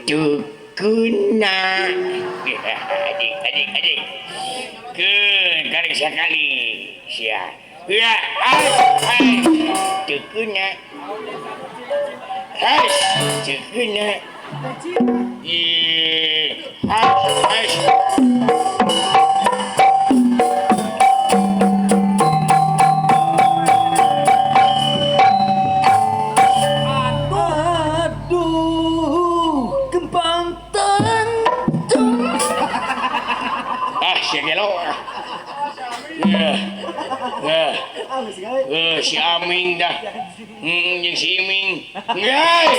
Tukuna. Adik. Garing sekali. Sia. Ya, tukuna. Tukuna. Si Aming dah. Yang si Iming. Yes.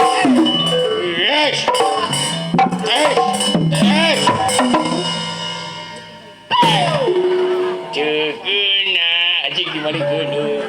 Cekena. Adik di balik kudu.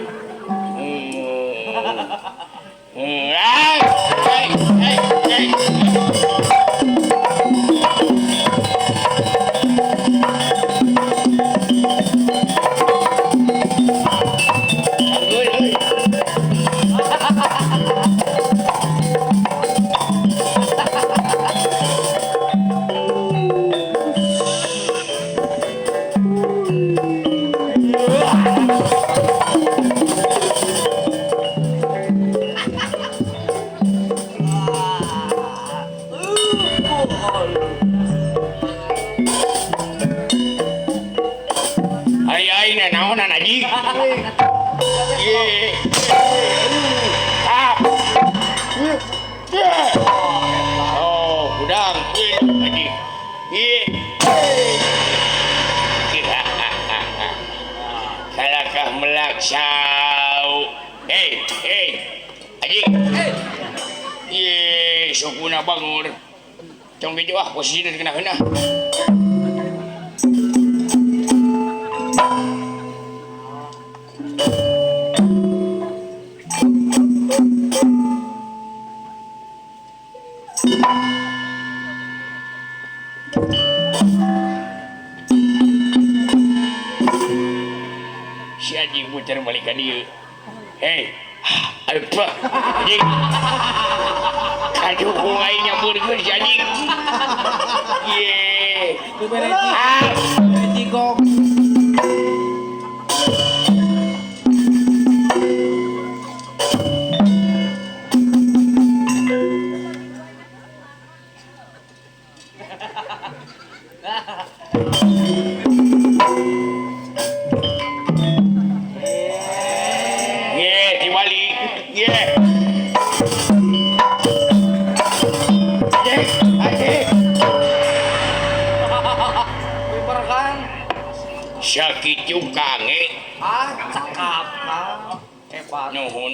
Salahkah melaksau? Adik. Sukuna bangun. Cong gitu posisi kena. Si anjing muter balikan dia. Apa? Anjing. Kadu bungai nyambur ke si anjing. Itu berarti kok. Sakit juga nge. Cakap hebat. Nuhun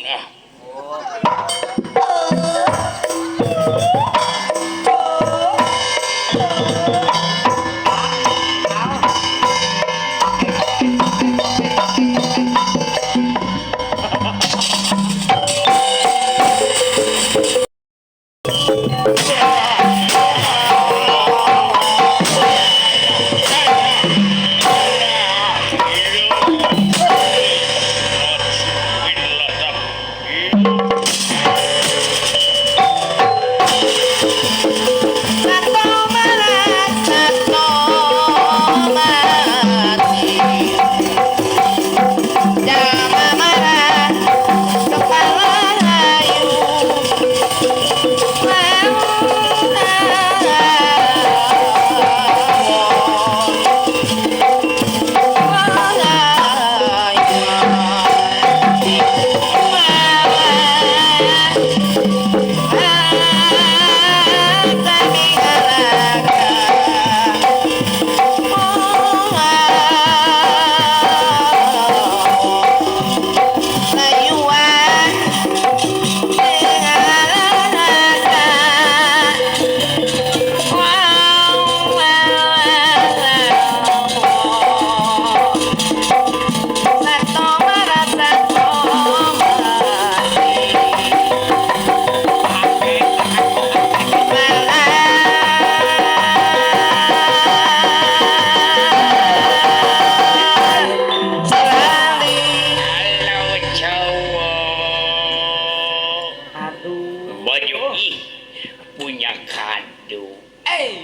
punya kado. Eh.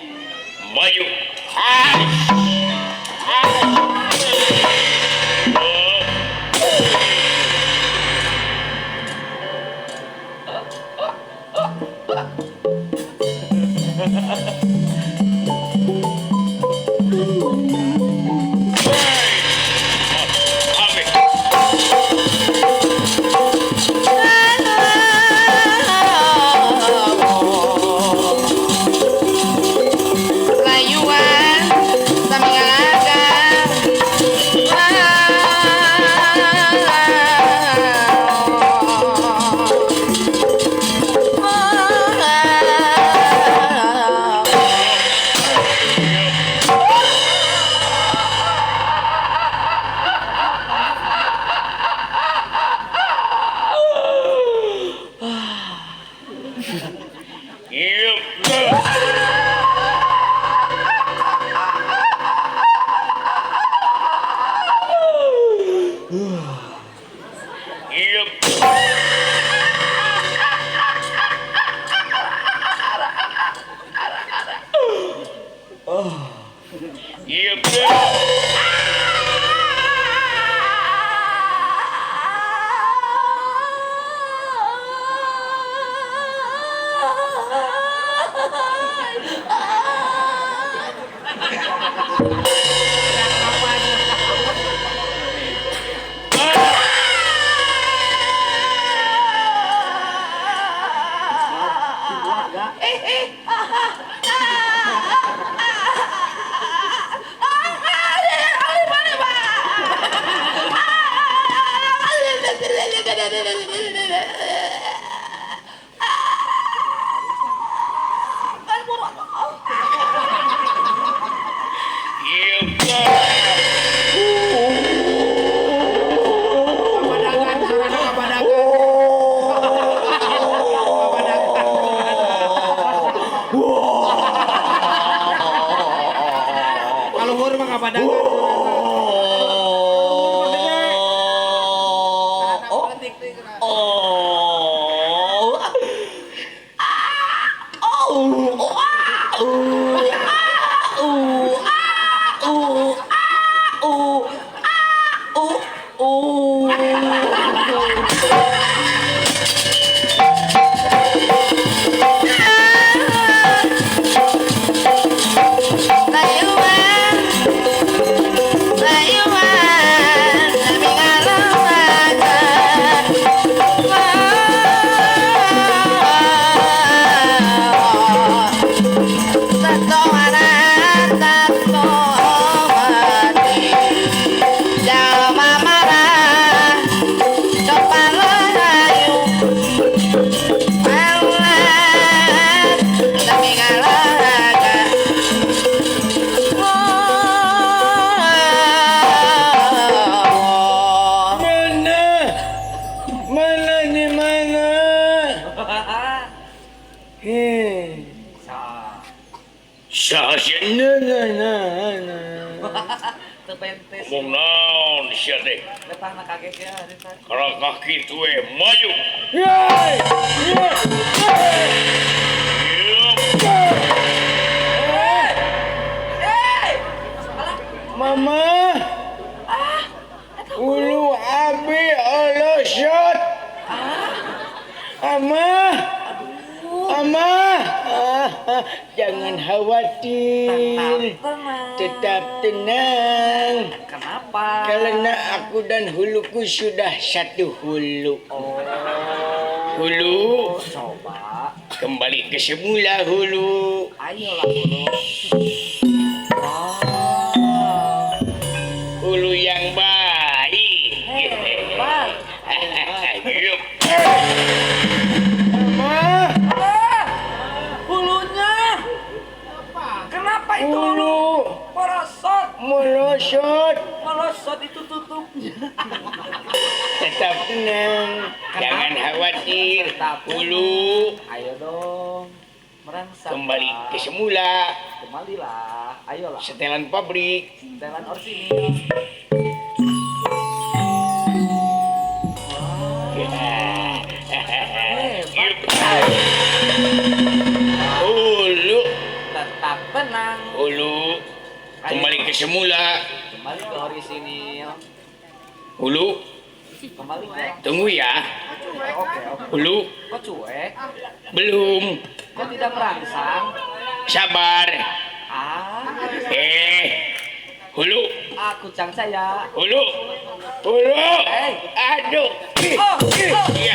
Maju. Layuan sambil ngalaga. Kaluhur mah kabadangan. Ngomong naon sia teh. Lepasna kaget ya. Kalau kaki tue maju. Mama, ulu abi olosot. Ama, jangan khawatir, tetap tenang. Kenapa? Karena aku dan huluku sudah satu hulu. Hulu, Coba. kembali ke semula hulu. Ayolah dulu. Hulu yang baik. Hebat. Yup. Hulunya. Kenapa itu Hulu merosot? melosot. Merosot itu tutup. Tetap tenang, jangan khawatir. Hulu Ayo dong. Merangsang. kembali ke semula. Kembalilah. Ayolah. Setelan pabrik. Jalan Orsinil. Ya. Hebat. Oh, semula. Kembali ke orisinil. Hulu, Kembali ke. tunggu ya. Oke. Hulu, Kok cuek? belum. Kok tidak merangsang? Sabar. Ah, Hulu, aku cang saya. hulu, hulu. Hey. Aduh. Oh. Ya